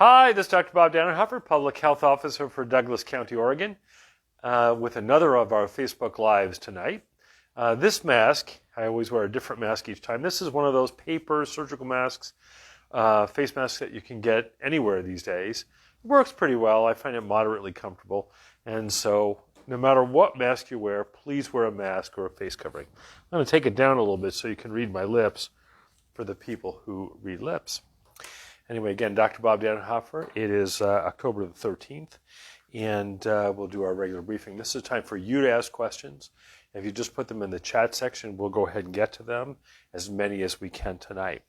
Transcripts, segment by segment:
Hi, this is Dr. Bob Dannenhoffer, Public Health Officer for Douglas County, Oregon, with another of our Facebook Lives tonight. This mask, I always wear a different mask each time. This is one of those paper surgical masks, face masks that you can get anywhere these days. It works pretty well. I find it moderately comfortable. And so no matter what mask you wear, please wear a mask or a face covering. I'm going to take it down a little bit so you can read my lips for the people who read lips. Anyway, again, Dr. Bob Dannenhoffer. It is October the 13th, and we'll do our regular briefing. This is time for you to ask questions. If you just put them in the chat section, we'll go ahead and get to them, as many as we can tonight.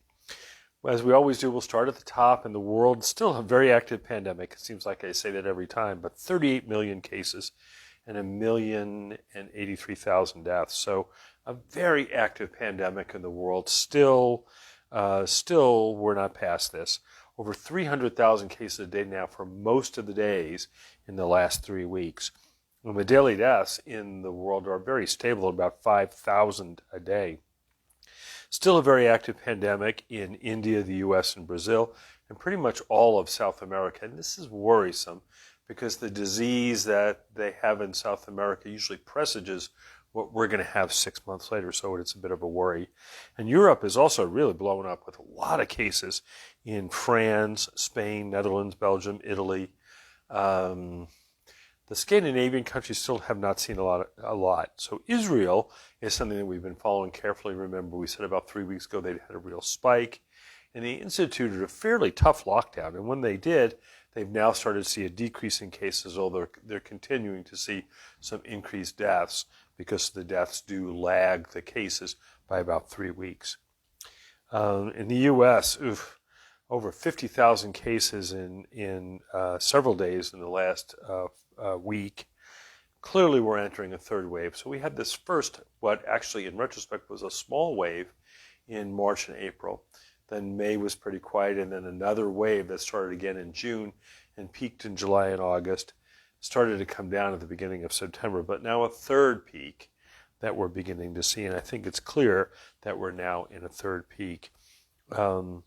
As we always do, we'll start at the top. In the world, still a very active pandemic. It seems like I say that every time, but 38 million cases and 1,083,000 deaths. So a very active pandemic in the world. Still, we're not past this. Over 300,000 cases a day now for most of the days in the last 3 weeks. And the daily deaths in the world are very stable, about 5,000 a day. Still a very active pandemic in India, the U.S., and Brazil, and pretty much all of South America. And this is worrisome because the disease that they have in South America usually presages what we're going to have 6 months later, so it's a bit of a worry. And Europe is also really blowing up with a lot of cases in France, Spain, Netherlands, Belgium, Italy. The Scandinavian countries still have not seen a lot. So Israel is something that we've been following carefully. Remember, we said about 3 weeks ago they had a real spike, and they instituted a fairly tough lockdown. And when they did, they've now started to see a decrease in cases, although they're continuing to see some increased deaths because the deaths do lag the cases by about 3 weeks. In the U.S., over 50,000 cases in several days in the last week. Clearly, we're entering a third wave. So we had this first, what actually in retrospect was a small wave in March and April. Then May was pretty quiet, and then another wave that started again in June and peaked in July and August. Started to come down at the beginning of September, but now a third peak that we're beginning to see. And I think it's clear that we're now in a third peak. In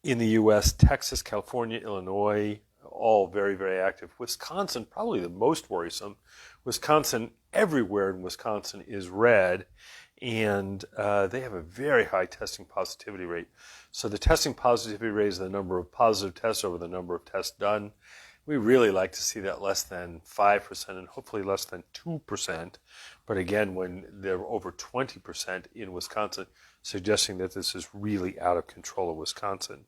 the U.S., Texas, California, Illinois, all very, very active. Wisconsin, probably the most worrisome. Wisconsin, everywhere in Wisconsin is red, and they have a very high testing positivity rate. So the testing positivity rate is the number of positive tests over the number of tests done. We really like to see that less than 5% and hopefully less than 2%. But again, when they're over 20% in Wisconsin, suggesting that this is really out of control of Wisconsin.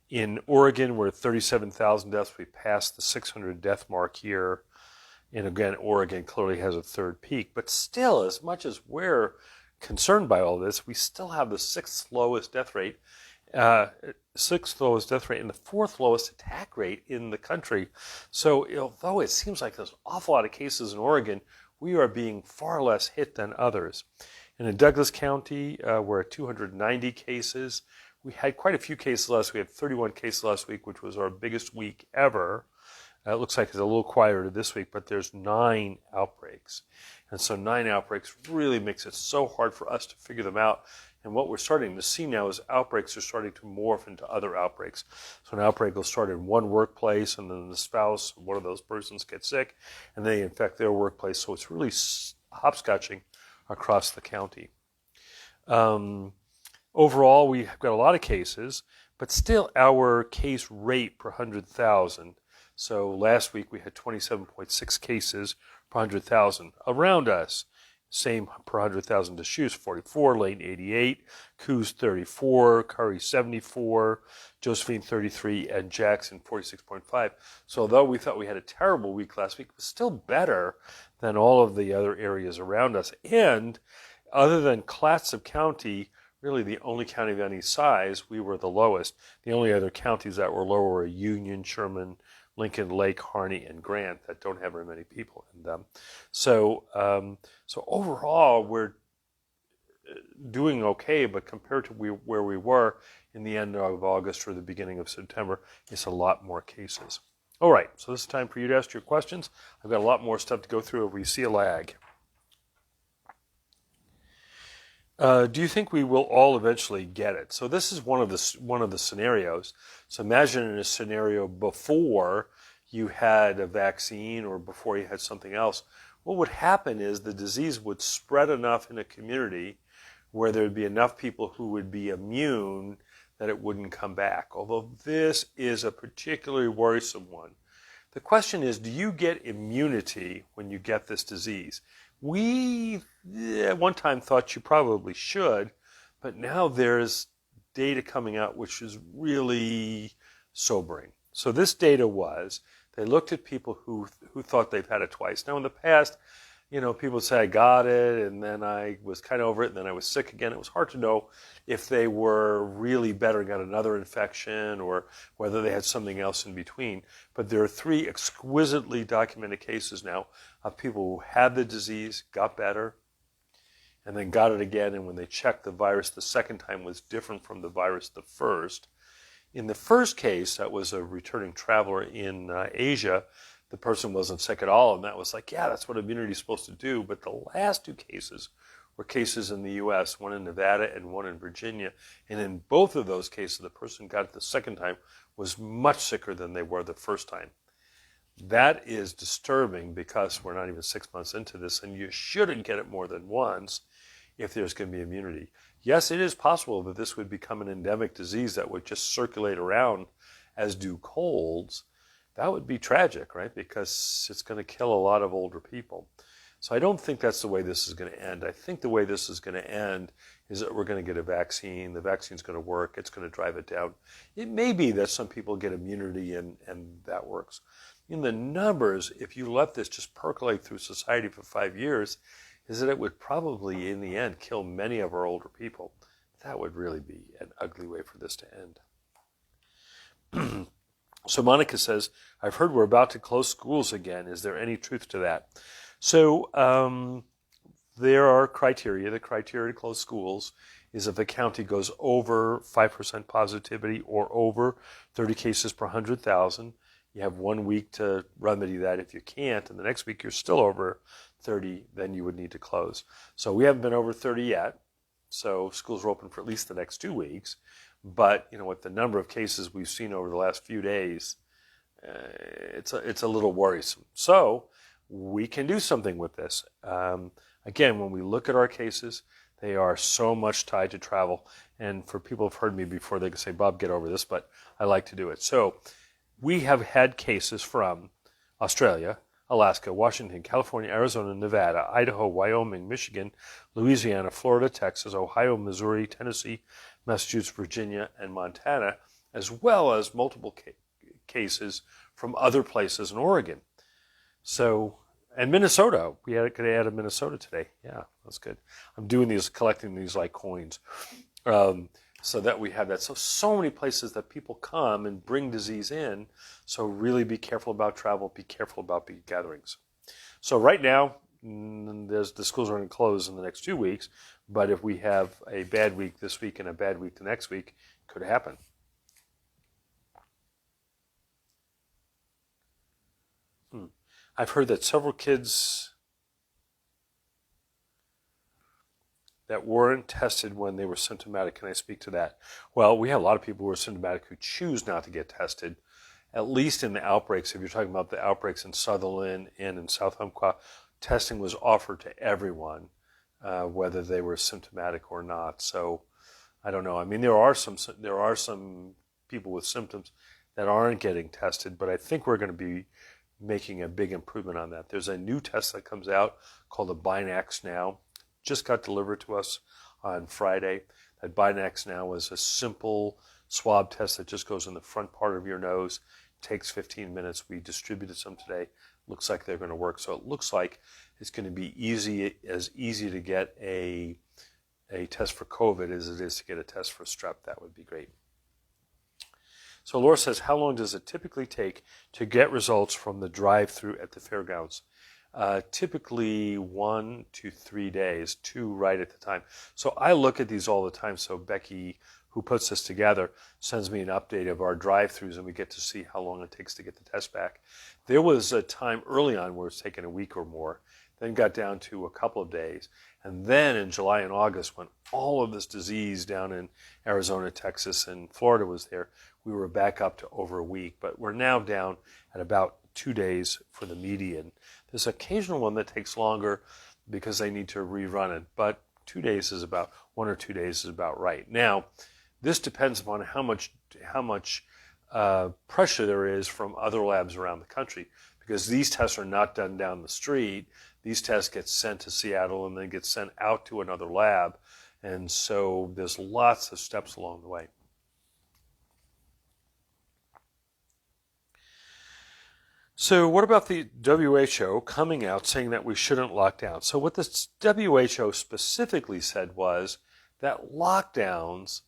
In Oregon, we're at 37,000 deaths. We passed the 600 death mark here. And again, Oregon clearly has a third peak. But still, as much as we're concerned by all this, we still have the sixth lowest death rate and the fourth lowest attack rate in the country. So although it seems like there's an awful lot of cases in Oregon, we are being far less hit than others. And in Douglas County, we're at 290 cases. We had quite a few cases last week. We had 31 cases last week, which was our biggest week ever. It looks like it's a little quieter this week, but there's 9 outbreaks. And so 9 outbreaks really makes it so hard for us to figure them out. And what we're starting to see now is outbreaks are starting to morph into other outbreaks. So an outbreak will start in one workplace, and then the spouse, one of those persons gets sick, and they infect their workplace. So it's really hopscotching across the county. Overall, we've got a lot of cases, but still our case rate per 100,000. So last week we had 27.6 cases per 100,000 around us. Same per 100,000 Deschutes, 44, Lane 88, Coos 34, Curry 74, Josephine 33, and Jackson 46.5. So although we thought we had a terrible week last week, it was still better than all of the other areas around us. And other than Clatsop County, really the only county of any size, we were the lowest. The only other counties that were lower were Union, Sherman, Lincoln, Lake, Harney, and Grant that don't have very many people in them. So overall, we're doing okay, but compared to where we were in the end of August or the beginning of September, it's a lot more cases. All right, so this is time for you to ask your questions. I've got a lot more stuff to go through if we see a lag. Do you think we will all eventually get it? So this is one of the scenarios. So imagine in a scenario before you had a vaccine or before you had something else. What would happen is the disease would spread enough in a community where there would be enough people who would be immune that it wouldn't come back. Although this is a particularly worrisome one. The question is, do you get immunity when you get this disease? We at one time thought you probably should, but now there's data coming out which is really sobering. So this data was, they looked at people who thought they've had it twice. Now in the past, people say I got it and then I was kind of over it and then I was sick again. It was hard to know if they were really better and got another infection or whether they had something else in between. But there are 3 exquisitely documented cases now of people who had the disease, got better, and then got it again. And when they checked, the virus the second time was different from the virus the first. In the first case, that was a returning traveler in Asia, the person wasn't sick at all, and that was like, yeah, that's what immunity is supposed to do. But the last 2 cases were cases in the U.S., one in Nevada and one in Virginia. And in both of those cases, the person got it the second time was much sicker than they were the first time. That is disturbing because we're not even 6 months into this, and you shouldn't get it more than once if there's going to be immunity. Yes, it is possible that this would become an endemic disease that would just circulate around as do colds. That would be tragic, right? Because it's going to kill a lot of older people. So I don't think that's the way this is going to end. I think the way this is going to end is that we're going to get a vaccine. The vaccine's going to work. It's going to drive it down. It may be that some people get immunity and that works. In the numbers, if you let this just percolate through society for 5 years, is that it would probably, in the end, kill many of our older people. That would really be an ugly way for this to end. So Monica says, I've heard we're about to close schools again. Is there any truth to that? So there are criteria. The criteria to close schools is if the county goes over 5% positivity or over 30 cases per 100,000. You have 1 week to remedy that. If you can't, and the next week you're still over 30, then you would need to close. So we haven't been over 30 yet. So schools are open for at least the next 2 weeks. But, with the number of cases we've seen over the last few days, it's a little worrisome. So we can do something with this. Again, when we look at our cases, they are so much tied to travel. And for people who've heard me before, they can say, Bob, get over this, but I like to do it. So we have had cases from Australia, Alaska, Washington, California, Arizona, Nevada, Idaho, Wyoming, Michigan, Louisiana, Florida, Texas, Ohio, Missouri, Tennessee, Massachusetts, Virginia, and Montana, as well as multiple cases from other places in Oregon. So, and Minnesota. We could add Minnesota today. Yeah, that's good. I'm collecting these like coins, so that we have that. So many places that people come and bring disease in. So really be careful about travel. Be careful about big gatherings. So right now, the schools are going to close in the next 2 weeks. But if we have a bad week this week and a bad week the next week, it could happen. I've heard that several kids that weren't tested when they were symptomatic. Can I speak to that? Well, we have a lot of people who are symptomatic who choose not to get tested, at least in the outbreaks. If you're talking about the outbreaks in Sutherland and in South Umpqua, testing was offered to everyone, whether they were symptomatic or not. So I don't know. I mean, there are some people with symptoms that aren't getting tested, but I think we're going to be making a big improvement on that. There's a new test that comes out called the Binax Now. Just got delivered to us on Friday. That Binax Now is a simple swab test that just goes in the front part of your nose. Takes 15 minutes. We distributed some today. Looks like they're going to work. So it looks like it's going to be easy to get a test for COVID as it is to get a test for strep. That would be great. So Laura says, how long does it typically take to get results from the drive-through at the fairgrounds? Typically 1 to 3 days, 2 right at the time. So I look at these all the time. So Becky, who puts this together, sends me an update of our drive-throughs, and we get to see how long it takes to get the test back. There was a time early on where it was taking a week or more, then got down to a couple of days, And then in July and August, when all of this disease down in Arizona, Texas, and Florida was there, we were back up to over a week. But we're now down at about 2 days for the median. There's an occasional one that takes longer because they need to rerun it, but 2 days is about, 1 or 2 days is about right. Now, this depends upon how much pressure there is from other labs around the country, because these tests are not done down the street. These tests get sent to Seattle and then get sent out to another lab, and so there's lots of steps along the way. So what about the WHO coming out saying that we shouldn't lock down? So what the WHO specifically said was that lockdowns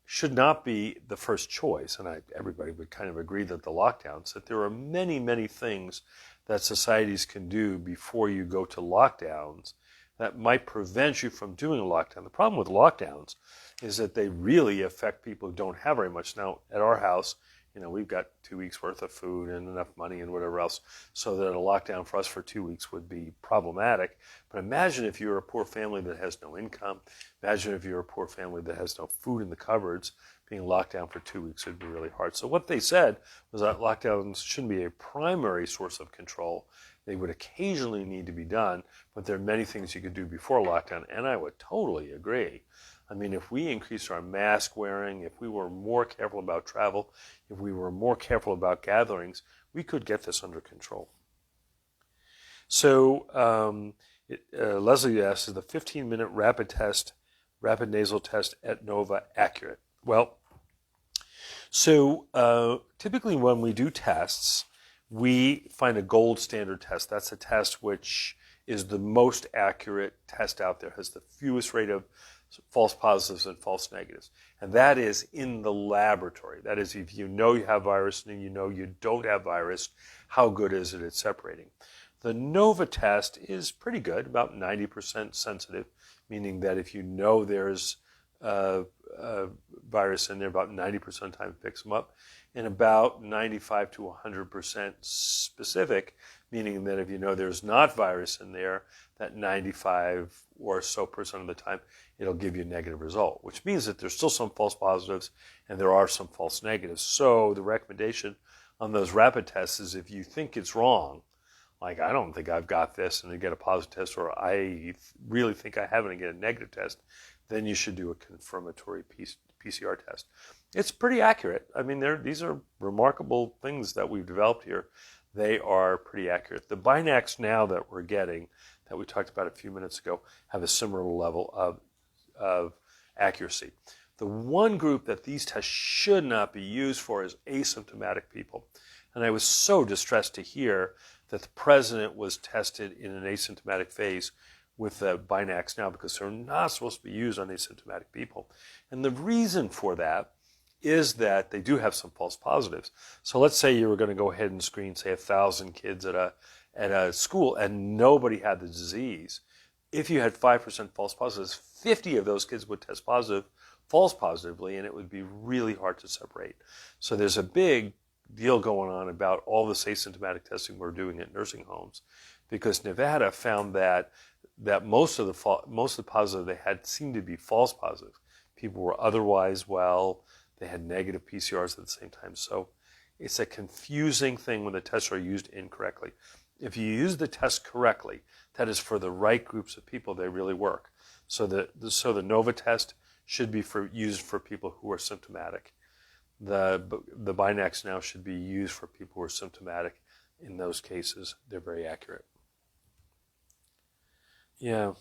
should not be the first choice. And everybody would kind of agree that the lockdowns, that there are many, many things that societies can do before you go to lockdowns that might prevent you from doing a lockdown. The problem with lockdowns is that they really affect people who don't have very much. Now, at our house, we've got 2 weeks worth of food and enough money and whatever else, so that a lockdown for us for 2 weeks would be problematic. But imagine if you're a poor family that has no income. Imagine if you're a poor family that has no food in the cupboards. Being locked down for 2 weeks would be really hard. So what they said was that lockdowns shouldn't be a primary source of control. They would occasionally need to be done, but there are many things you could do before lockdown, and I would totally agree. I mean, if we increased our mask wearing, if we were more careful about travel, if we were more careful about gatherings, we could get this under control. So Leslie asks, is the 15-minute rapid nasal test at Nova accurate? Well, so typically when we do tests, we find a gold standard test. That's a test which is the most accurate test out there, has the fewest rate of false positives and false negatives. And that is in the laboratory. That is, if you know you have virus and you know you don't have virus, how good is it at separating? The NOVA test is pretty good, about 90% sensitive, meaning that if you know there's a virus in there, about 90% of the time it picks them up, and about 95 to 100% specific, meaning that if you know there's not virus in there, that 95 or so percent of the time, it'll give you a negative result, which means that there's still some false positives and there are some false negatives. So the recommendation on those rapid tests is if you think it's wrong, like I don't think I've got this, and you get a positive test, or I really think I haven't and get a negative test, then you should do a confirmatory PCR test. It's pretty accurate. I mean, these are remarkable things that we've developed here. They are pretty accurate. The Binacs now that we're getting, that we talked about a few minutes ago, have a similar level of accuracy. The one group that these tests should not be used for is asymptomatic people. And I was so distressed to hear that the president was tested in an asymptomatic phase with the Binacs now, because they're not supposed to be used on asymptomatic people. And the reason for that is that they do have some false positives. So let's say you were going to go ahead and screen, say, 1,000 kids at a school and nobody had the disease. If you had 5% false positives, 50 of those kids would test positive, false positively, and it would be really hard to separate. So there's a big deal going on about all this asymptomatic testing we're doing at nursing homes, because Nevada found that most of the positive they had seemed to be false positives. People were otherwise well. They had negative PCRs at the same time. So it's a confusing thing when the tests are used incorrectly. If you use the test correctly, that is for the right groups of people, they really work. So the NOVA test should be used for people who are symptomatic. The Binacs now should be used for people who are symptomatic. In those cases, they're very accurate. Yeah.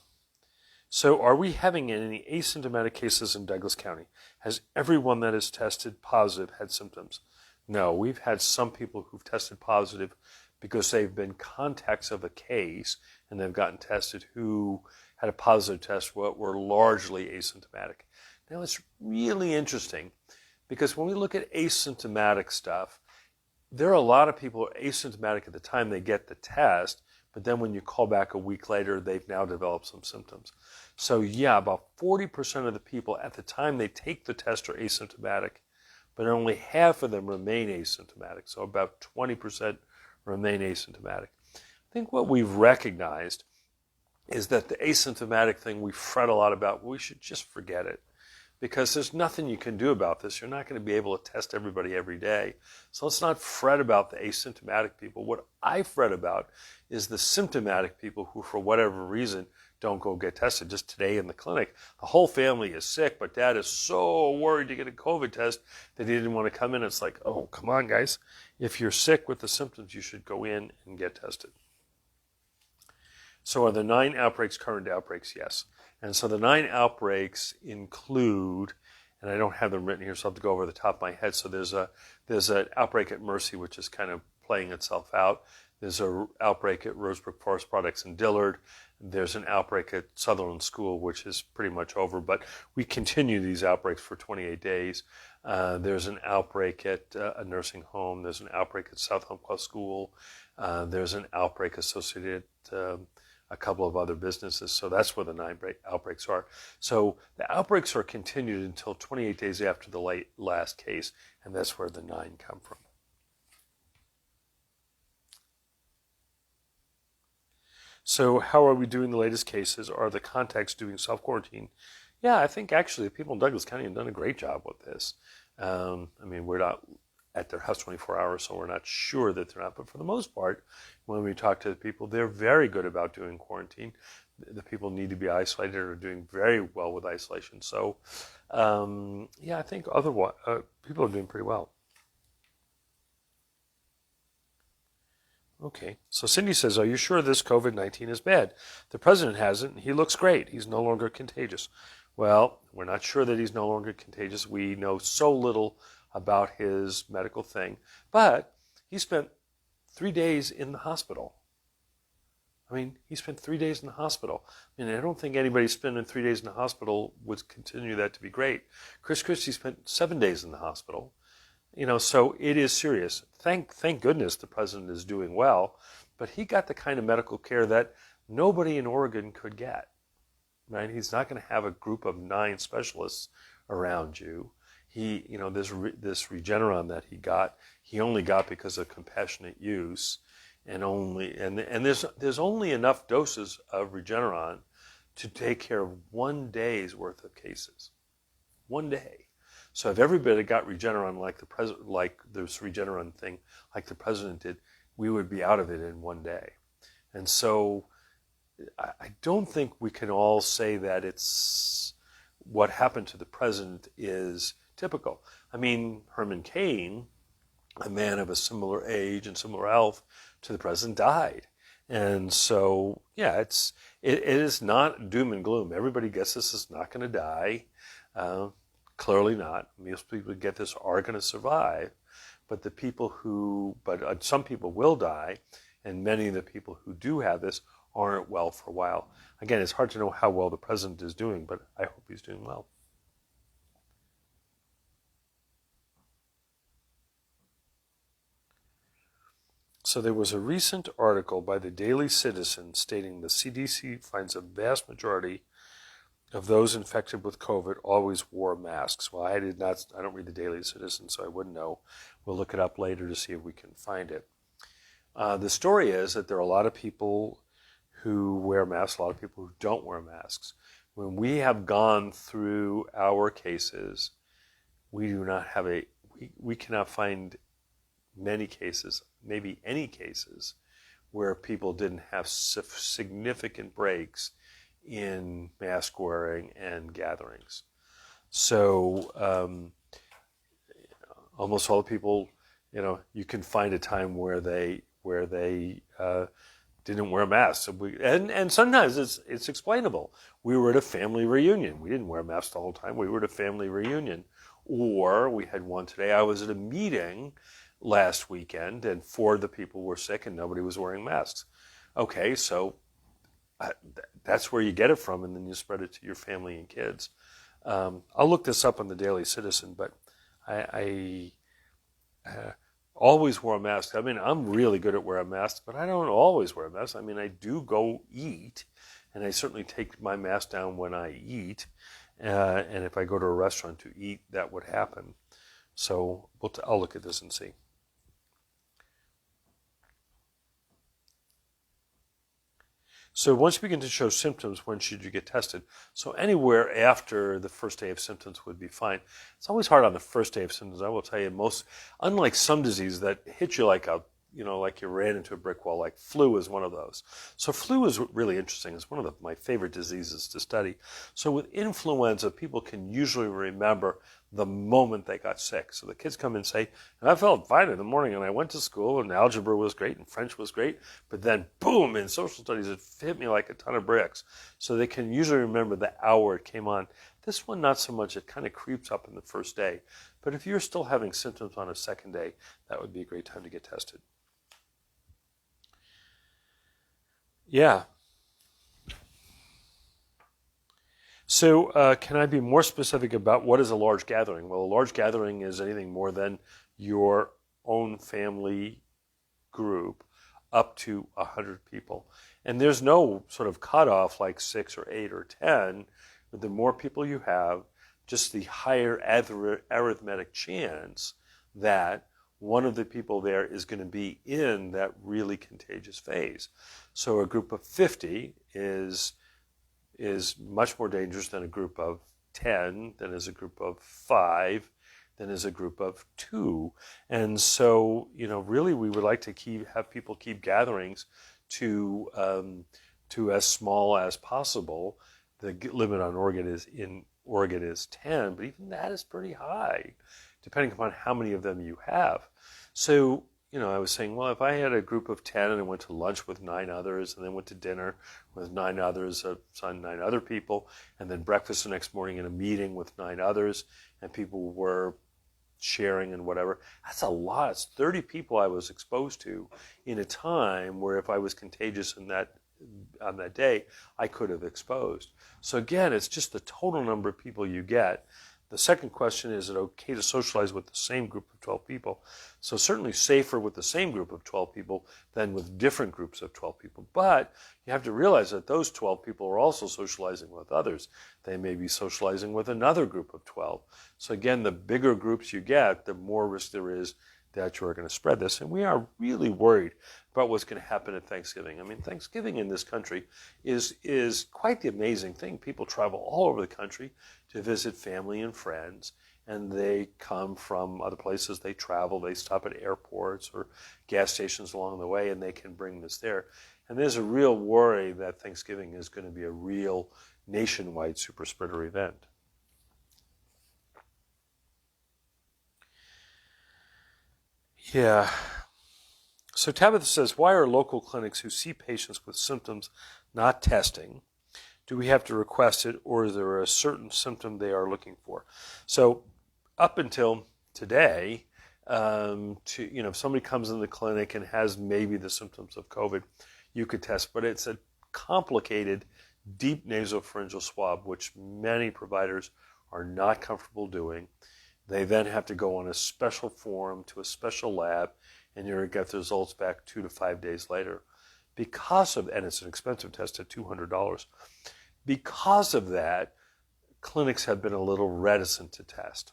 So are we having any asymptomatic cases in Douglas County? Has everyone that is tested positive had symptoms? No, we've had some people who've tested positive because they've been contacts of a case and they've gotten tested who had a positive test but were largely asymptomatic. Now it's really interesting because when we look at asymptomatic stuff, there are a lot of people who are asymptomatic at the time they get the test, but then when you call back a week later, they've now developed some symptoms. So yeah, about 40% of the people at the time they take the test are asymptomatic, but only half of them remain asymptomatic. So about 20% remain asymptomatic. I think what we've recognized is that the asymptomatic thing we fret a lot about, we should just forget it. Because there's nothing you can do about this. You're not going to be able to test everybody every day. So let's not fret about the asymptomatic people. What I fret about is the symptomatic people who, for whatever reason, don't go get tested. Just today in the clinic, the whole family is sick, but dad is so worried to get a COVID test that he didn't want to come in. It's like, oh, come on, guys. If you're sick with the symptoms, you should go in and get tested. So are the 9 outbreaks current outbreaks? Yes. And so the 9 outbreaks include, and I don't have them written here, so I have to go over the top of my head. So there's an outbreak at Mercy, which is kind of playing itself out. There's an outbreak at Rosebrook Forest Products in Dillard. There's an outbreak at Sutherland School, which is pretty much over, but we continue these outbreaks for 28 days. There's an outbreak at a nursing home. There's an outbreak at South Umpqua School. There's an outbreak associated a couple of other businesses. So that's where the 9 outbreaks are. So the outbreaks are continued until 28 days after the last case, and that's where the 9 come from. So how are we doing the latest cases? Are the contacts doing self-quarantine? Yeah, I think actually the people in Douglas County have done a great job with this. I mean, we're not at their house 24 hours, so we're not sure that they're not. But for the most part, when we talk to the people, they're very good about doing quarantine. The people need to be isolated are doing very well with isolation. So, yeah, I think otherwise people are doing pretty well. Okay, so Cindy says, are you sure this COVID-19 is bad? The president hasn't. He looks great. He's no longer contagious. Well, we're not sure that he's no longer contagious. We know so little about his medical thing. But he spent 3 days in the hospital. I mean, he spent 3 days in the hospital. I mean, I don't think anybody spending 3 days in the hospital would continue that to be great. Chris Christie spent 7 days in the hospital. You know, so it is serious. Thank goodness the president is doing well, but he got the kind of medical care that nobody in Oregon could get, right? He's not going to have a group of 9 specialists around you. He, you know, this Regeneron that he only got because of compassionate use, and there's only enough doses of Regeneron to take care of 1 day's worth of cases. 1 day. So if everybody got Regeneron like this Regeneron thing, like the president did, we would be out of it in 1 day. And so I don't think we can all say that it's what happened to the president is typical. I mean, Herman Cain, a man of a similar age and similar health to the president, died. And so, yeah, it is not doom and gloom. Everybody gets this is not going to die. Clearly not. Most people who get this are going to survive, but some people will die, and many of the people who do have this aren't well for a while. Again, it's hard to know how well the president is doing, but I hope he's doing well. So there was a recent article by the Daily Citizen stating the CDC finds a vast majority of those infected with COVID always wore masks. Well, I don't read the Daily Citizen, so I wouldn't know. We'll look it up later to see if we can find it. The story is that there are a lot of people who wear masks, a lot of people who don't wear masks. When we have gone through our cases, we cannot find many cases, maybe any cases, where people didn't have significant breaks in mask wearing and gatherings. So almost all the people, you know, you can find a time where they didn't wear masks. And sometimes it's explainable. We were at a family reunion. We didn't wear masks the whole time. We were at a family reunion. Or we had one today. I was at a meeting last weekend and 4 of the people were sick and nobody was wearing masks. Okay, so that's where you get it from, and then you spread it to your family and kids. I'll look this up on the Daily Citizen, but I always wore a mask. I mean, I'm really good at wearing masks, but I don't always wear a mask. I mean, I do go eat, and I certainly take my mask down when I eat. And if I go to a restaurant to eat, that would happen. So I'll look at this and see. So once you begin to show symptoms, when should you get tested? So anywhere after the first day of symptoms would be fine. It's always hard on the first day of symptoms. I will tell you, unlike some diseases that hit you like like you ran into a brick wall, like flu is one of those. So flu is really interesting. It's one of my favorite diseases to study. So with influenza, people can usually remember the moment they got sick. So the kids come and say, and I felt fine in the morning, and I went to school, and algebra was great, and French was great, but then boom, in social studies, it hit me like a ton of bricks. So they can usually remember the hour it came on. This one, not so much. It kind of creeps up in the first day. But if you're still having symptoms on a second day, that would be a great time to get tested. Yeah. So can I be more specific about what is a large gathering? Well, a large gathering is anything more than your own family group up to 100 people. And there's no sort of cutoff like 6 or 8 or 10. But the more people you have, just the higher arithmetic chance that one of the people there is going to be in that really contagious phase. So a group of 50 is much more dangerous than a group of 10, than is a group of 5, than is a group of 2. And so, really we would like to have people keep gatherings to as small as possible. The limit on Oregon is 10, but even that is pretty high, depending upon how many of them you have. So, I was saying, well, if I had a group of 10 and I went to lunch with 9 others and then went to dinner with 9 others, 9 other people, and then breakfast the next morning in a meeting with 9 others, and people were sharing and whatever, that's a lot. It's 30 people I was exposed to in a time where if I was contagious on that day, I could have exposed. So again, it's just the total number of people you get. The second question, is it okay to socialize with the same group of 12 people? So certainly safer with the same group of 12 people than with different groups of 12 people. But you have to realize that those 12 people are also socializing with others. They may be socializing with another group of 12. So again, the bigger groups you get, the more risk there is that you are going to spread this. And we are really worried about what's going to happen at Thanksgiving. I mean, Thanksgiving in this country is quite the amazing thing. People travel all over the country to visit family and friends, and they come from other places. They travel, they stop at airports or gas stations along the way, and they can bring this there. And there's a real worry that Thanksgiving is going to be a real nationwide super spreader event. Yeah. So Tabitha says, why are local clinics who see patients with symptoms not testing? Do we have to request it, or is there a certain symptom they are looking for? So up until today, if somebody comes in the clinic and has maybe the symptoms of COVID, you could test, but it's a complicated, deep nasopharyngeal swab, which many providers are not comfortable doing. They then have to go on a special form to a special lab, and you're going to get the results back 2 to 5 days later. And it's an expensive test at $200. Because of that, clinics have been a little reticent to test.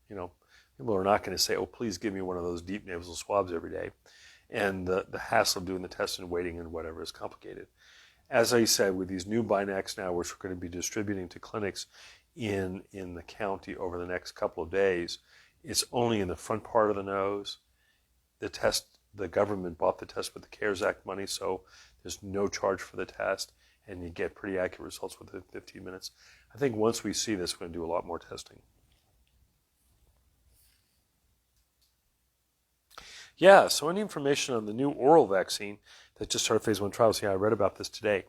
People are not going to say, oh, please give me one of those deep nasal swabs every day. And the hassle of doing the test and waiting and whatever is complicated. As I said, with these new Binacs now, which we're going to be distributing to clinics in the county over the next couple of days, it's only in the front part of the nose. The government bought the test with the CARES Act money, so there's no charge for the test, and you get pretty accurate results within 15 minutes. I think once we see this, we're going to do a lot more testing. Yeah, so any information on the new oral vaccine that just started phase 1 trials? Yeah, I read about this today.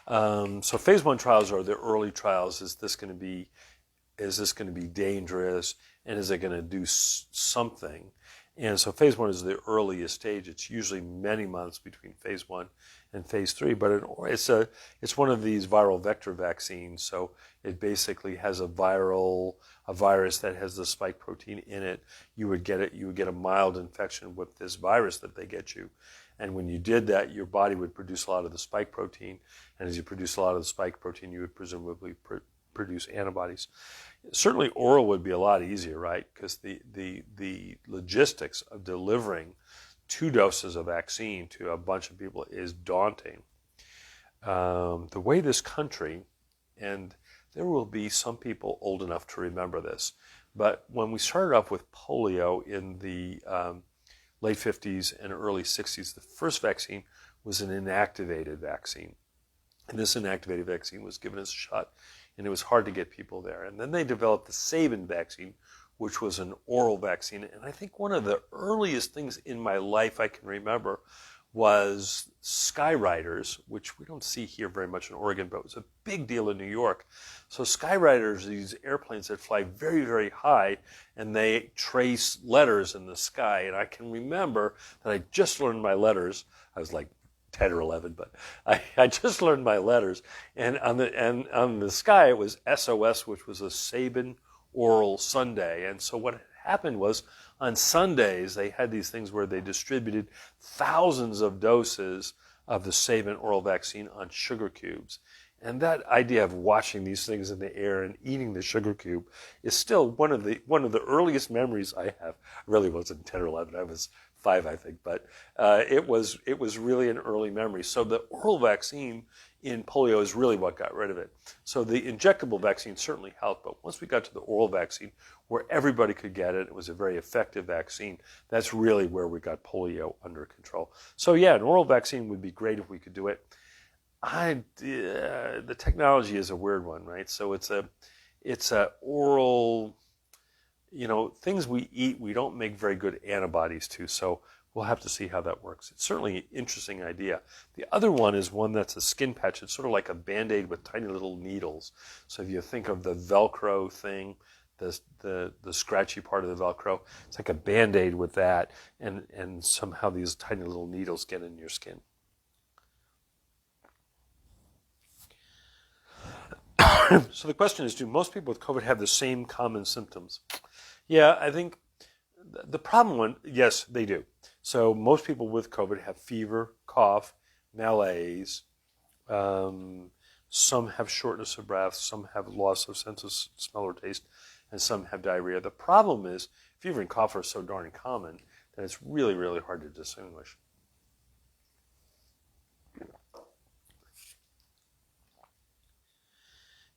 So phase 1 trials are the early trials. Is this going to be dangerous, and is it going to do something? And so phase 1 is the earliest stage. It's usually many months between phase 1 and phase 3, but it's one of these viral vector vaccines. So it basically has a virus that has the spike protein in it. You would get a mild infection with this virus that they get you. And when you did that, your body would produce a lot of the spike protein. And as you produce a lot of the spike protein, you would presumably produce antibodies. Certainly oral would be a lot easier, right? Because the logistics of delivering 2 doses of vaccine to a bunch of people is daunting. the way this country, and there will be some people old enough to remember this, but when we started off with polio in the late 50s and early 60s, the first vaccine was an inactivated vaccine. And this inactivated vaccine was given as a shot, and it was hard to get people there. And then they developed the Sabin vaccine, which was an oral vaccine. And I think one of the earliest things in my life I can remember was Skyriders, which we don't see here very much in Oregon, but it was a big deal in New York. So Skyriders are these airplanes that fly very, very high, and they trace letters in the sky. And I can remember that I just learned my letters. I was like 10 or 11, but I just learned my letters. And on the sky, it was SOS, which was a Sabin oral Sunday. And so what happened was, on Sundays, they had these things where they distributed thousands of doses of the Sabin oral vaccine on sugar cubes. And that idea of watching these things in the air and eating the sugar cube is still one of the earliest memories I have. I really wasn't 10 or 11. I was 5, I think, but it was really an early memory. So the oral vaccine in polio is really what got rid of it. So the injectable vaccine certainly helped, but once we got to the oral vaccine, where everybody could get it, it was a very effective vaccine. That's really where we got polio under control. So yeah, an oral vaccine would be great if we could do it. The technology is a weird one, right? So it's a oral, things we eat, we don't make very good antibodies to. So we'll have to see how that works. It's certainly an interesting idea. The other one is one that's a skin patch. It's sort of like a Band-Aid with tiny little needles. So if you think of the Velcro thing, the scratchy part of the Velcro, it's like a Band-Aid with that, and somehow these tiny little needles get in your skin. So the question is, do most people with COVID have the same common symptoms? Yeah, I think the problem one, yes, they do. So most people with COVID have fever, cough, malaise. Some have shortness of breath. Some have loss of sense of smell or taste, and some have diarrhea. The problem is fever and cough are so darn common that it's really, really hard to distinguish.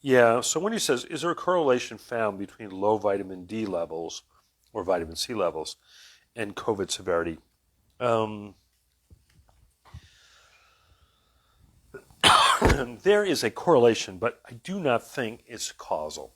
Yeah, so when he says, is there a correlation found between low vitamin D levels or vitamin C levels and COVID severity? There is a correlation, but I do not think it's causal.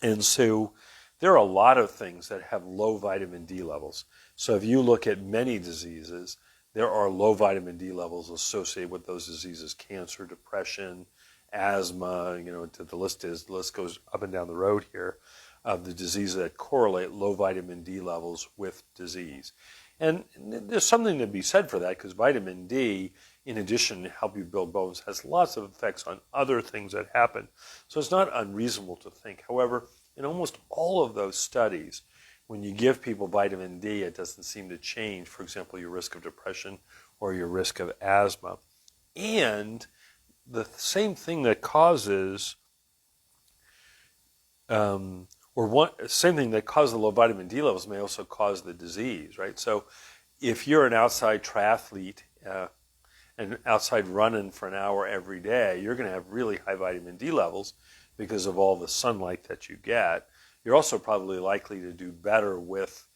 And so there are a lot of things that have low vitamin D levels. So if you look at many diseases, there are low vitamin D levels associated with those diseases: cancer, depression, asthma, the list goes up and down the road here of the diseases that correlate low vitamin D levels with disease. And there's something to be said for that, because vitamin D, in addition to help you build bones, has lots of effects on other things that happen. So it's not unreasonable to think. However, in almost all of those studies, when you give people vitamin D, it doesn't seem to change, for example, your risk of depression or your risk of asthma. And the same thing that causes, same thing that causes the low vitamin D levels may also cause the disease, right? So if you're an outside triathlete and outside running for an hour every day, you're going to have really high vitamin D levels because of all the sunlight that you get. You're also probably likely to do better with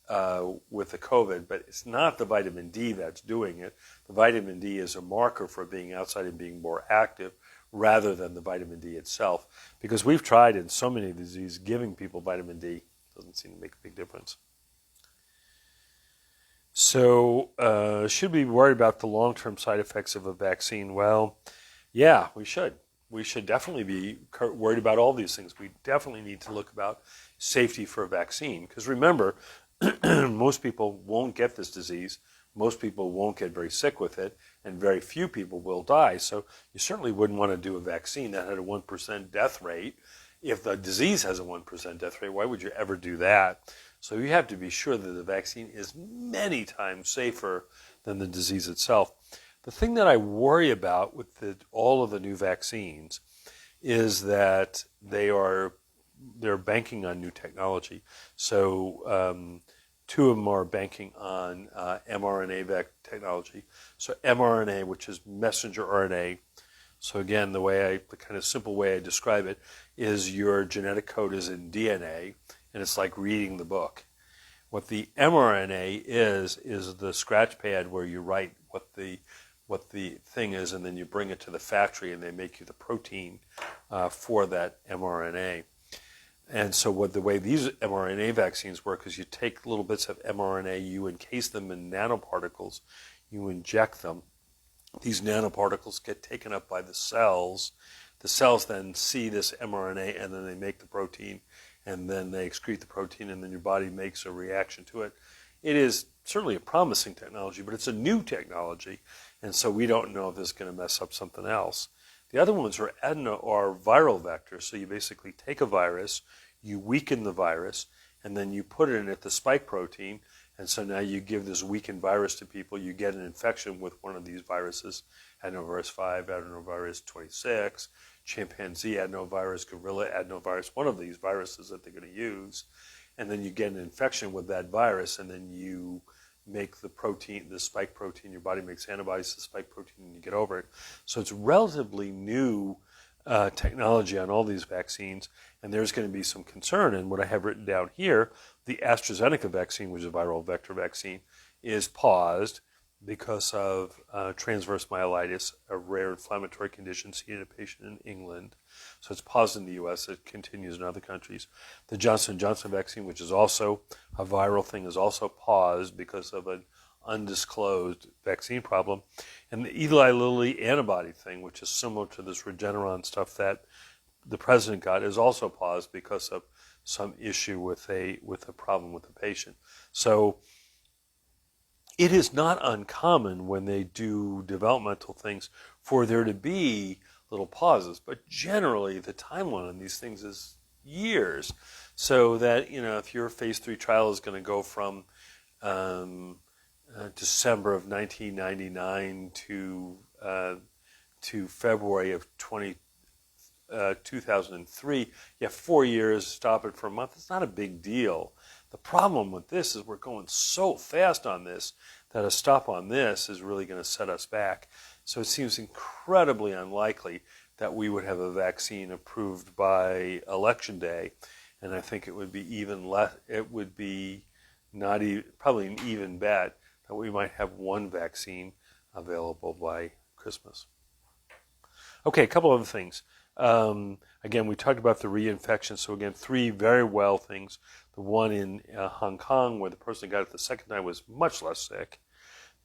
the COVID, but it's not the vitamin D that's doing it. The vitamin D is a marker for being outside and being more active rather than the vitamin D itself. Because we've tried in so many diseases, giving people vitamin D doesn't seem to make a big difference. So should we be worried about the long-term side effects of a vaccine? Well, yeah, we should. We should definitely be worried about all these things. We definitely need to look about safety for a vaccine. Because remember, most people won't get this disease. Most people won't get very sick with it, and very few people will die. So you certainly wouldn't want to do a vaccine that had a 1% death rate. If the disease has a 1% death rate, why would you ever do that? So you have to be sure that the vaccine is many times safer than the disease itself. The thing that I worry about with all of the new vaccines is that they're banking on new technology. So two of them are banking on mRNA technology. So mRNA, which is messenger RNA, So again, the kind of simple way I describe it is your genetic code is in DNA, and it's like reading the book. What the mRNA is the scratch pad where you write what the thing is, and then you bring it to the factory, and they make you the protein for that mRNA. And so the way these mRNA vaccines work is you take little bits of mRNA, you encase them in nanoparticles, you inject them. These nanoparticles get taken up by the cells. The cells then see this mRNA, and then they make the protein, and then they excrete the protein, and then your body makes a reaction to it. It is certainly a promising technology, but it's a new technology, and so we don't know if this is going to mess up something else. The other ones are viral vectors. So you basically take a virus, you weaken the virus, and then you put it in at the spike protein, and so now you give this weakened virus to people. You get an infection with one of these viruses, adenovirus 5, adenovirus 26, chimpanzee adenovirus, gorilla adenovirus, one of these viruses that they're going to use, and then you get an infection with that virus, and then you make the protein, the spike protein, your body makes antibodies to the spike protein, and you get over it. So it's relatively new technology on all these vaccines, and there's going to be some concern. And what I have written down here, the AstraZeneca vaccine, which is a viral vector vaccine, is paused because of transverse myelitis, a rare inflammatory condition seen in a patient in England. So it's paused in the U.S. It continues in other countries. The Johnson & Johnson vaccine, which is also a viral thing, is also paused because of an undisclosed vaccine problem. And the Eli Lilly antibody thing, which is similar to this Regeneron stuff that the president got, is also paused because of some issue with a problem with the patient. So it is not uncommon when they do developmental things for there to be little pauses, but generally the timeline on these things is years. So that, if your phase 3 trial is going to go from December of 1999 to February of 2003, you have 4 years, stop it for a month. It's not a big deal. The problem with this is we're going so fast on this that a stop on this is really going to set us back. So it seems incredibly unlikely that we would have a vaccine approved by Election Day, and I think it would be even less. It would be not even, probably an even bet that we might have one vaccine available by Christmas. Okay, a couple other things. Again, we talked about the reinfection. So again, 3 very well things. The one in Hong Kong, where the person who got it the second time was much less sick.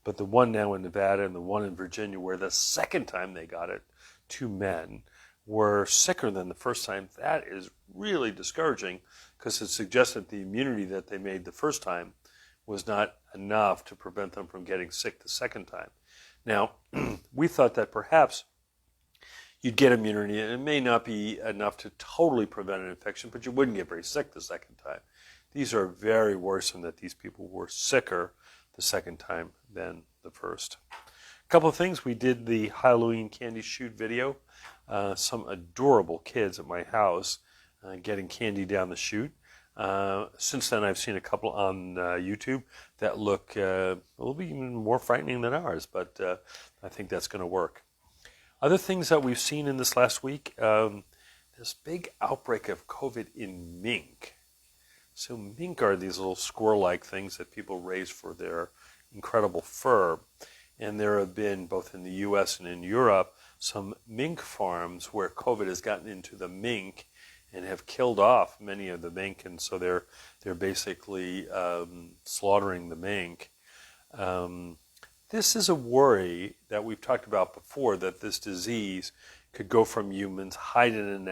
But the one now in Nevada and the one in Virginia, where the second time they got it, 2 men, were sicker than the first time. That is really discouraging because it suggests that the immunity that they made the first time was not enough to prevent them from getting sick the second time. Now, we thought that perhaps you'd get immunity, and it may not be enough to totally prevent an infection, but you wouldn't get very sick the second time. These are very worrisome that these people were sicker the second time than the first. A couple of things. We did the Halloween candy shoot video. Some adorable kids at my house getting candy down the chute. Since then, I've seen a couple on YouTube that look a little bit even more frightening than ours, but I think that's going to work. Other things that we've seen in this last week, this big outbreak of COVID in mink. So mink are these little squirrel-like things that people raise for their incredible fur. And there have been, both in the U.S. and in Europe, some mink farms where COVID has gotten into the mink and have killed off many of the mink, and so they're basically slaughtering the mink. This is a worry that we've talked about before, that this disease could go from humans, hide in an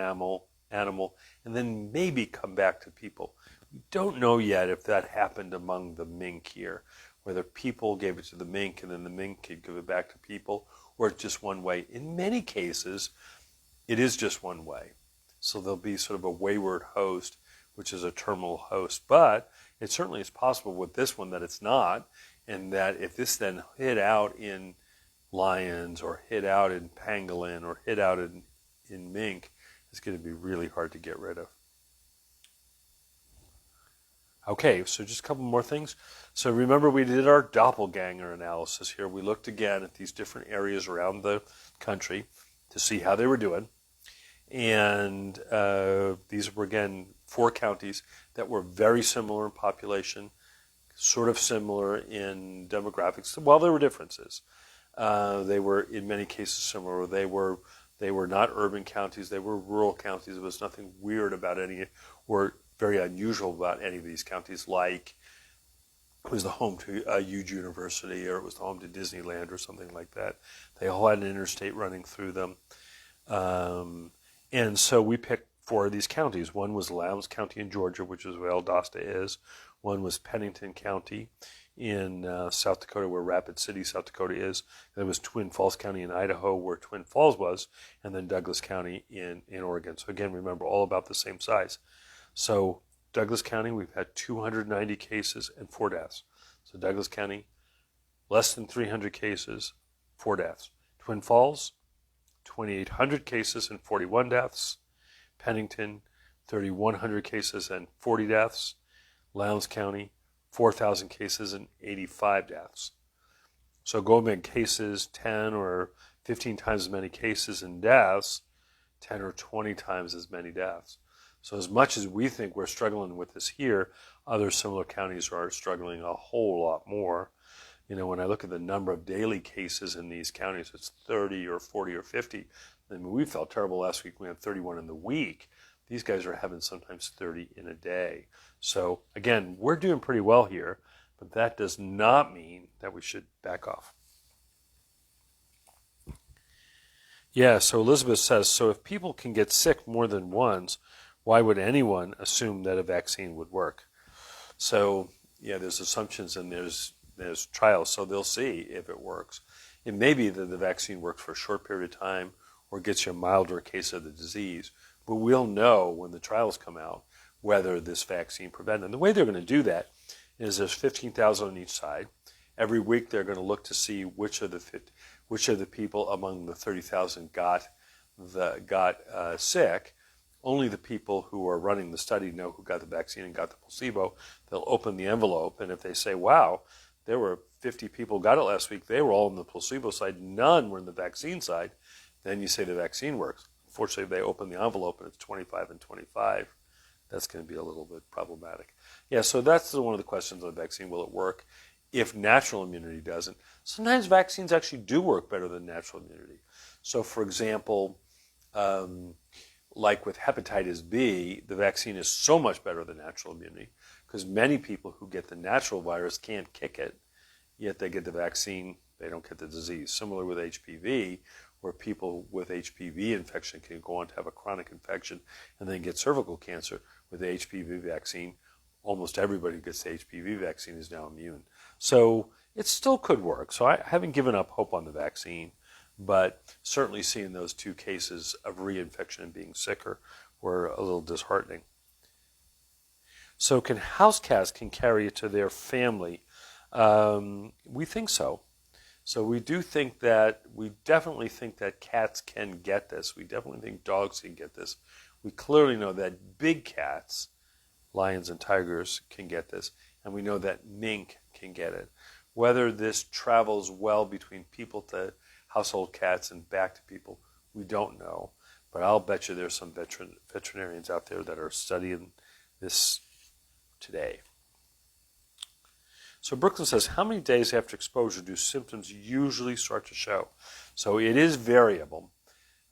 animal, and then maybe come back to people. We don't know yet if that happened among the mink here, whether people gave it to the mink and then the mink could give it back to people, or it's just one way. In many cases, it is just one way. So there'll be sort of a wayward host, which is a terminal host. But it certainly is possible with this one that it's not, and that if this then hit out in lions or hit out in pangolin or hit out in mink, it's going to be really hard to get rid of. Okay, so just a couple more things. So remember, we did our Doppelganger analysis here. We looked again at these different areas around the country. to see how they were doing. And these were, again, 4 counties that were very similar in population, sort of similar in demographics. While there were differences, they were in many cases similar. They were not urban counties. They were rural counties. There was nothing weird about any or very unusual about any of these counties, like it was the home to a huge university, or it was the home to Disneyland or something like that. They all had an interstate running through them. And so we picked 4 of these counties. One was Lowndes County in Georgia, which is where Valdosta is. One was Pennington County in South Dakota, where Rapid City, South Dakota is. There was Twin Falls County in Idaho, where Twin Falls was, and then Douglas County in Oregon. So again, remember, all about the same size. So Douglas County, we've had 290 cases and 4 deaths. So Douglas County, less than 300 cases, 4 deaths. Twin Falls, 2,800 cases and 41 deaths. Pennington, 3,100 cases and 40 deaths. Lowndes County, 4,000 cases and 85 deaths. So going back cases, 10 or 15 times as many cases and deaths, 10 or 20 times as many deaths. So as much as we think we're struggling with this here, other similar counties are struggling a whole lot more. You know, when I look at the number of daily cases in these counties, it's 30 or 40 or 50. I mean, we felt terrible last week. We had 31 in the week. These guys are having sometimes 30 in a day. So again, we're doing pretty well here, but that does not mean that we should back off. Yeah, so Elizabeth says, so if people can get sick more than once, why would anyone assume that a vaccine would work? So yeah, there's assumptions and there's trials, so they'll see if it works. It may be that the vaccine works for a short period of time or gets you a milder case of the disease, but we'll know when the trials come out whether this vaccine prevents. And the way they're going to do that is there's 15,000 on each side. Every week they're going to look to see which of the people among the 30,000 got sick. Only the people who are running the study know who got the vaccine and got the placebo. They'll open the envelope, and if they say, wow, there were 50 people got it last week, they were all on the placebo side, none were in the vaccine side, then you say the vaccine works. Unfortunately, if they open the envelope and it's 25 and 25, that's going to be a little bit problematic. Yeah, so that's one of the questions on the vaccine. Will it work if natural immunity doesn't? Sometimes vaccines actually do work better than natural immunity. So, for example, like with hepatitis B, the vaccine is so much better than natural immunity because many people who get the natural virus can't kick it, yet they get the vaccine, they don't get the disease. Similar with HPV, where people with HPV infection can go on to have a chronic infection and then get cervical cancer. With the HPV vaccine, almost everybody who gets the HPV vaccine is now immune. So it still could work. So I haven't given up hope on the vaccine, but certainly seeing those 2 cases of reinfection and being sicker were a little disheartening. So can house cats carry it to their family? We think so. So we definitely think that cats can get this. We definitely think dogs can get this. We clearly know that big cats, lions and tigers, can get this. And we know that mink can get it. Whether this travels well between people to household cats and back to people, we don't know. But I'll bet you there's some veterinarians out there that are studying this today. So Brooklyn says, how many days after exposure do symptoms usually start to show? So it is variable.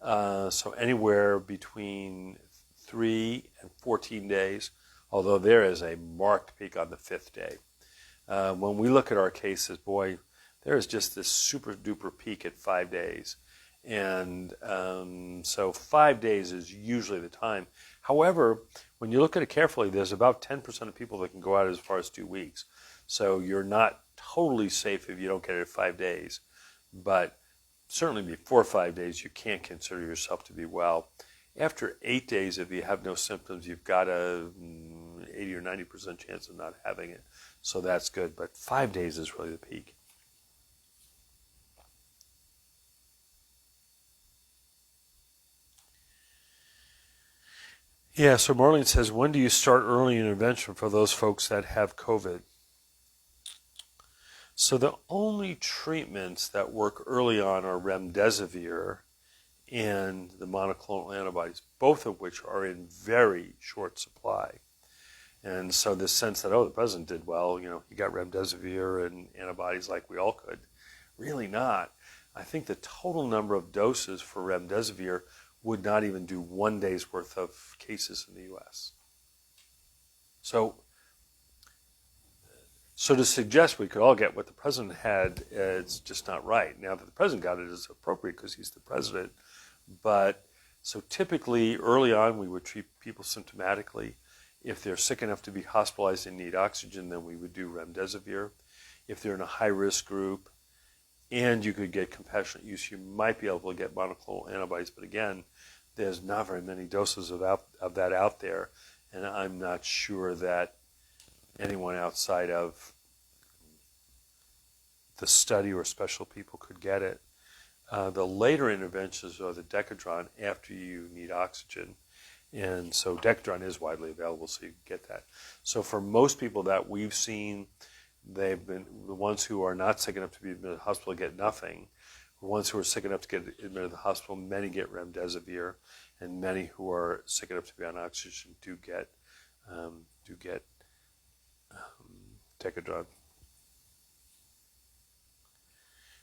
So anywhere between 3 and 14 days, although there is a marked peak on the 5th day. When we look at our cases, boy, there is just this super duper peak at 5 days. And so 5 days is usually the time. However, when you look at it carefully, there's about 10% of people that can go out as far as 2 weeks. So you're not totally safe if you don't get it at 5 days. But certainly before 5 days, you can't consider yourself to be well. After 8 days, if you have no symptoms, you've got a 80 or 90% chance of not having it. So that's good. But 5 days is really the peak. Yeah, so Marlene says, when do you start early intervention for those folks that have COVID? So the only treatments that work early on are remdesivir and the monoclonal antibodies, both of which are in very short supply. And so this sense that, the president did well, he got remdesivir and antibodies like we all could, really not. I think the total number of doses for remdesivir would not even do 1 day's worth of cases in the U.S. So to suggest we could all get what the president had, it's just not right. Now that the president got it is appropriate because he's the president. But so typically early on we would treat people symptomatically. If they're sick enough to be hospitalized and need oxygen, then we would do remdesivir. If they're in a high-risk group and you could get compassionate use, you might be able to get monoclonal antibodies. But again, there's not very many doses of that out there, and I'm not sure that anyone outside of the study or special people could get it. The later interventions are the Decadron after you need oxygen. And so Decadron is widely available, so you can get that. So for most people that we've seen, they've been the ones who are not sick enough to be admitted to the hospital get nothing. The ones who are sick enough to get admitted to the hospital, many get remdesivir, and many who are sick enough to be on oxygen do get Decadron.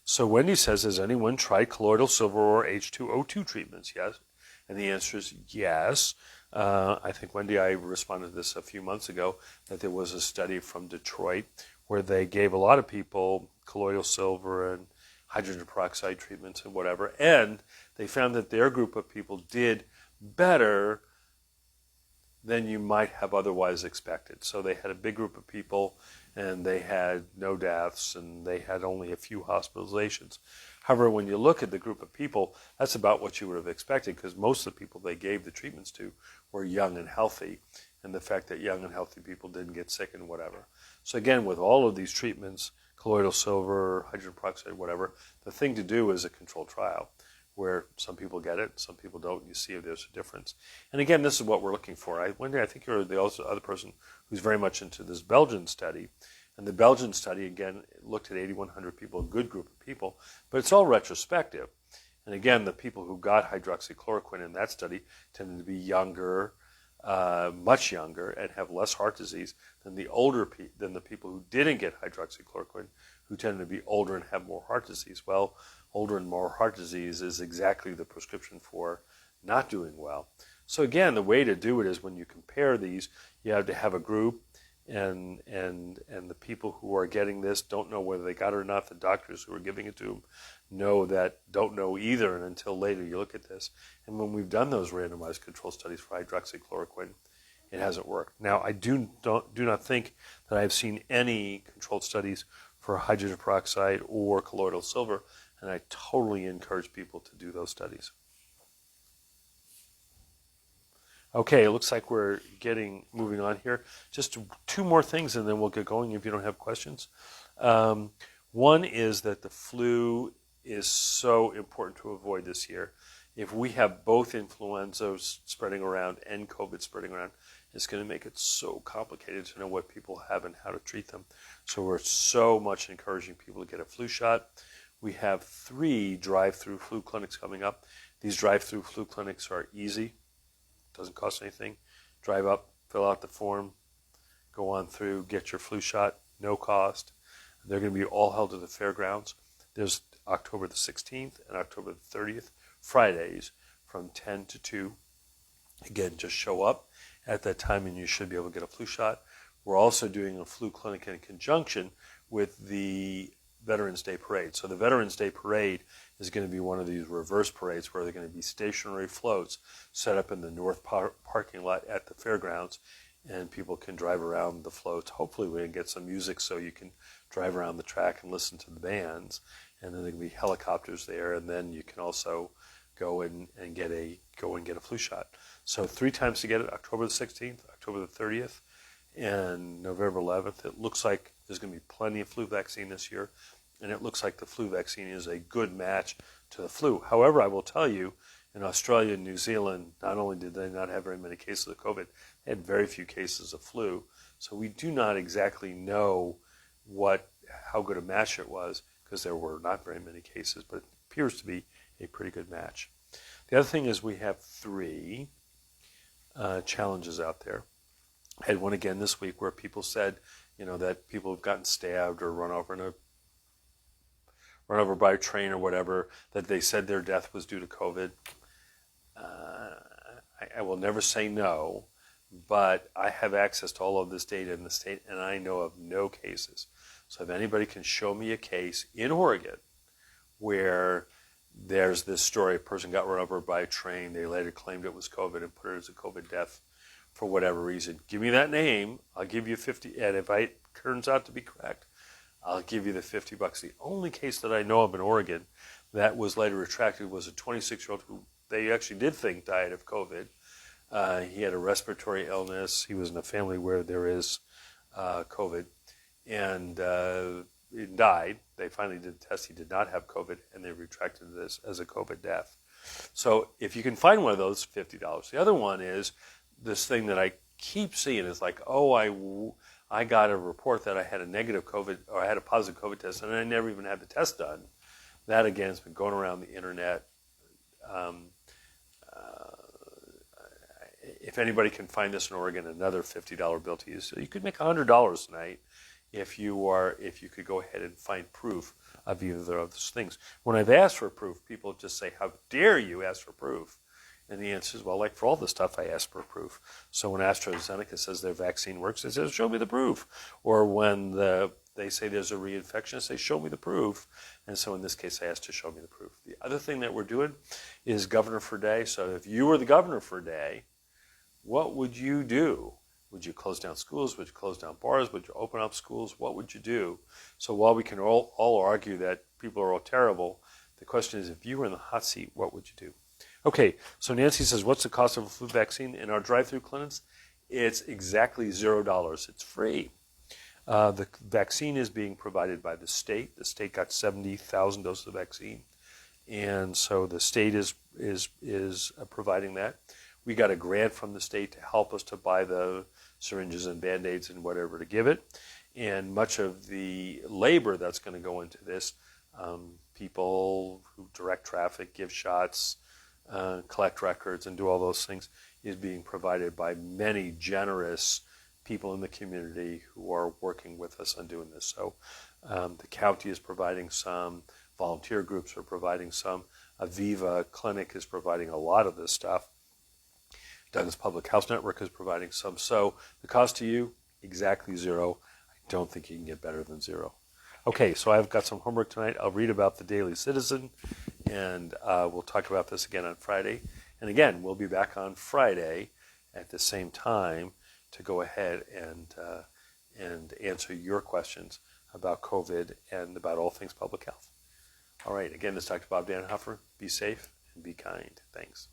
So Wendy says, has anyone tried colloidal silver or H2O2 treatments? Yes. And the answer is yes. I think, Wendy, I responded to this a few months ago, that there was a study from Detroit where they gave a lot of people colloidal silver and hydrogen peroxide treatments and whatever, and they found that their group of people did better than you might have otherwise expected. So they had a big group of people, and they had no deaths, and they had only a few hospitalizations. However, when you look at the group of people, that's about what you would have expected, because most of the people they gave the treatments to were young and healthy, and the fact that young and healthy people didn't get sick and whatever. So again, with all of these treatments, colloidal silver, hydrogen peroxide, whatever, the thing to do is a controlled trial, where some people get it, some people don't, and you see if there's a difference. And again, this is what we're looking for. Wendy, I think you're the other person who's very much into this Belgian study. And the Belgian study, again, looked at 8,100 people, a good group of people, but it's all retrospective. And again, the people who got hydroxychloroquine in that study tended to be younger, much younger, and have less heart disease than than the people who didn't get hydroxychloroquine, who tended to be older and have more heart disease. Well, older and more heart disease is exactly the prescription for not doing well. So again, the way to do it is when you compare these, you have to have a group, and the people who are getting this don't know whether they got it or not. The doctors who are giving it to them don't know either, and until later you look at this. And when we've done those randomized control studies for hydroxychloroquine, it hasn't worked. Now, I do not think that I've seen any controlled studies for hydrogen peroxide or colloidal silver, and I totally encourage people to do those studies. Okay, it looks like we're moving on here. Just two more things, and then we'll get going if you don't have questions. One is that the flu is so important to avoid this year. If we have both influenza spreading around and COVID spreading around, it's going to make it so complicated to know what people have and how to treat them. So we're so much encouraging people to get a flu shot. We have 3 drive-through flu clinics coming up. These drive-through flu clinics are easy. Doesn't cost anything. Drive up, fill out the form, go on through, get your flu shot, no cost. They're going to be all held at the fairgrounds. There's October the 16th and October the 30th, Fridays from 10 to 2. Again, just show up at that time and you should be able to get a flu shot. We're also doing a flu clinic in conjunction with the Veterans Day Parade. So the Veterans Day Parade is going to be one of these reverse parades where they're going to be stationary floats set up in the north parking lot at the fairgrounds, and people can drive around the floats. Hopefully we can get some music so you can drive around the track and listen to the bands, and then there can be helicopters there, and then you can also go and get a flu shot. So 3 times to get it: October the 16th, October the 30th, and November 11th. It looks like there's going to be plenty of flu vaccine this year, and it looks like the flu vaccine is a good match to the flu. However, I will tell you, in Australia and New Zealand, not only did they not have very many cases of COVID, they had very few cases of flu. So we do not exactly know how good a match it was, because there were not very many cases, but it appears to be a pretty good match. The other thing is we have 3 challenges out there. I had one again this week where people said, that people have gotten stabbed or run over by a train or whatever, that they said their death was due to COVID. I will never say no, but I have access to all of this data in the state, and I know of no cases. So if anybody can show me a case in Oregon where there's this story, a person got run over by a train, they later claimed it was COVID and put it as a COVID death for whatever reason, give me that name, I'll give you 50, and if it turns out to be correct, I'll give you the $50. The only case that I know of in Oregon that was later retracted was a 26-year-old who they actually did think died of COVID. He had a respiratory illness. He was in a family where there is COVID, and he died. They finally did a test. He did not have COVID, and they retracted this as a COVID death. So if you can find one of those, $50. The other one is this thing that I keep seeing is like, I got a report that I had a negative COVID, or I had a positive COVID test, and I never even had the test done. That, again, has been going around the internet. If anybody can find this in Oregon, another $50 bill to use. So you could make $100 tonight if you could go ahead and find proof of either of those things. When I've asked for proof, people just say, how dare you ask for proof? And the answer is, well, like for all this stuff, I ask for proof. So when AstraZeneca says their vaccine works, they say, show me the proof. Or when they say there's a reinfection, I say, show me the proof. And so in this case, I asked to show me the proof. The other thing that we're doing is governor for a day. So if you were the governor for a day, what would you do? Would you close down schools? Would you close down bars? Would you open up schools? What would you do? So while we can all argue that people are all terrible, the question is, if you were in the hot seat, what would you do? Okay, so Nancy says, what's the cost of a flu vaccine in our drive-through clinics? It's exactly $0. It's free. The vaccine is being provided by the state. The state got 70,000 doses of vaccine, and so the state is providing that. We got a grant from the state to help us to buy the syringes and Band-Aids and whatever to give it. And much of the labor that's going to go into this, people who direct traffic, give shots, collect records, and do all those things, is being provided by many generous people in the community who are working with us on doing this. So the county is providing some, volunteer groups are providing some, Aviva Clinic is providing a lot of this stuff. Douglas Public Health Network is providing some. So the cost to you, exactly $0. I don't think you can get better than $0. Okay, so I've got some homework tonight. I'll read about the Daily Citizen, and we'll talk about this again on Friday. And again, we'll be back on Friday at the same time to go ahead and answer your questions about COVID and about all things public health. All right, again, this is Dr. Bob Dannenhoffer. Be safe and be kind. Thanks.